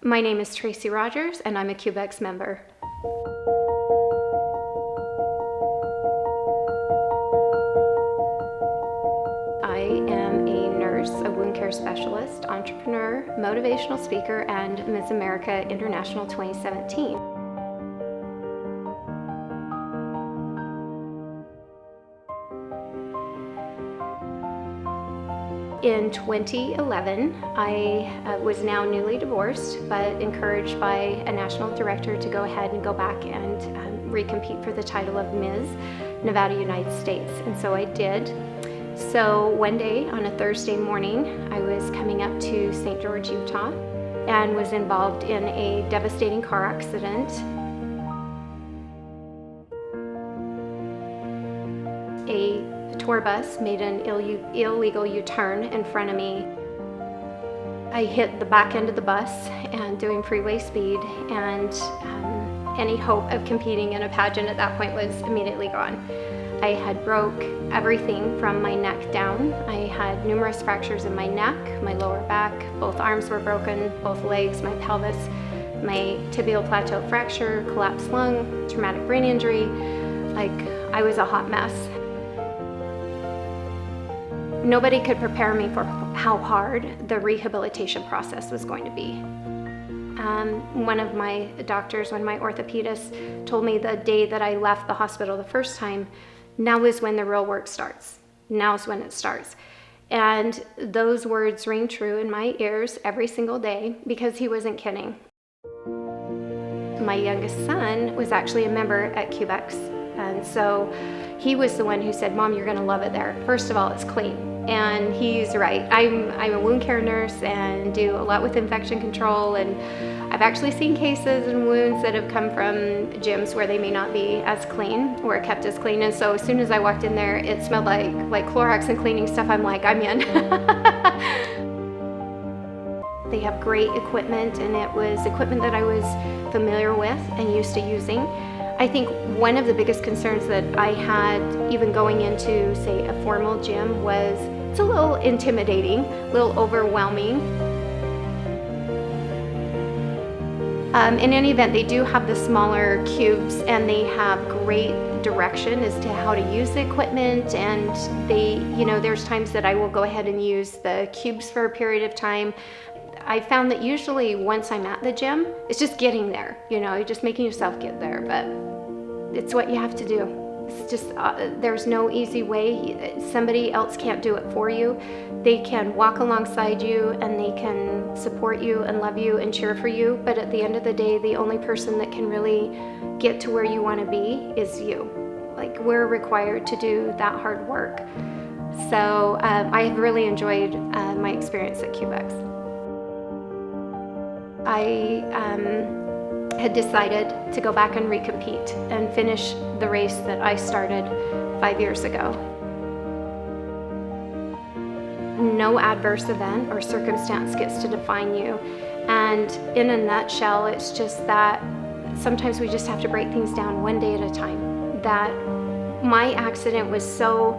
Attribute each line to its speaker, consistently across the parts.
Speaker 1: My name is Tracy Rogers, and I'm a Kubex member. I am a nurse, a wound care specialist, entrepreneur, motivational speaker, and Miss America International 2017. In 2011, I was now newly divorced, but encouraged by a national director to go ahead and go back and recompete for the title of Ms. Nevada, United States. And so I did. So one day on a Thursday morning, I was coming up to St. George, Utah, and was involved in a devastating car accident. A tour bus made an illegal U-turn in front of me. I hit the back end of the bus and doing freeway speed, and any hope of competing in a pageant at that point was immediately gone. I had broke everything from my neck down. I had numerous fractures in my neck, my lower back, both arms were broken, both legs, my pelvis, my tibial plateau fracture, collapsed lung, traumatic brain injury. Like, I was a hot mess. Nobody could prepare me for how hard the rehabilitation process was going to be. One of my doctors, one of my orthopedists, told me the day that I left the hospital the first time, now is when the real work starts. Now is when it starts. And those words ring true in my ears every single day because he wasn't kidding. My youngest son was actually a member at Kubex, and so he was the one who said, "Mom, you're gonna love it there. First of all, it's clean." And he's right. I'm a wound care nurse and do a lot with infection control, and I've actually seen cases and wounds that have come from gyms where they may not be as clean or kept as clean. And so as soon as I walked in there, it smelled like Clorox and cleaning stuff. I'm like, I'm in. They have great equipment, and it was equipment that I was familiar with and used to using. I think one of the biggest concerns that I had even going into, say, a formal gym was it's a little intimidating, a little overwhelming. In any event, they do have the smaller cubes, and they have great direction as to how to use the equipment, and there's times that I will go ahead and use the cubes for a period of time. I found that usually once I'm at the gym, it's just getting there, you're just making yourself get there, but it's what you have to do. It's just, there's no easy way. Somebody else can't do it for you. They can walk alongside you, and they can support you and love you and cheer for you, but at the end of the day, the only person that can really get to where you want to be is you. Like, we're required to do that hard work. So I have really enjoyed my experience at Kubex. I had decided to go back and recompete and finish the race that I started 5 years ago. No adverse event or circumstance gets to define you. And in a nutshell, it's just that sometimes we just have to break things down one day at a time. That my accident was so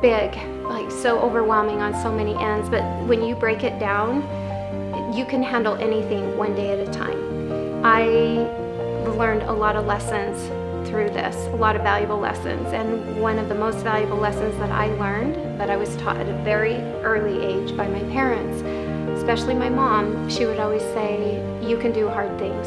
Speaker 1: big, like so overwhelming on so many ends, but when you break it down, you can handle anything one day at a time. I learned a lot of lessons through this, a lot of valuable lessons, and one of the most valuable lessons that I learned, that I was taught at a very early age by my parents, especially my mom, she would always say, "You can do hard things."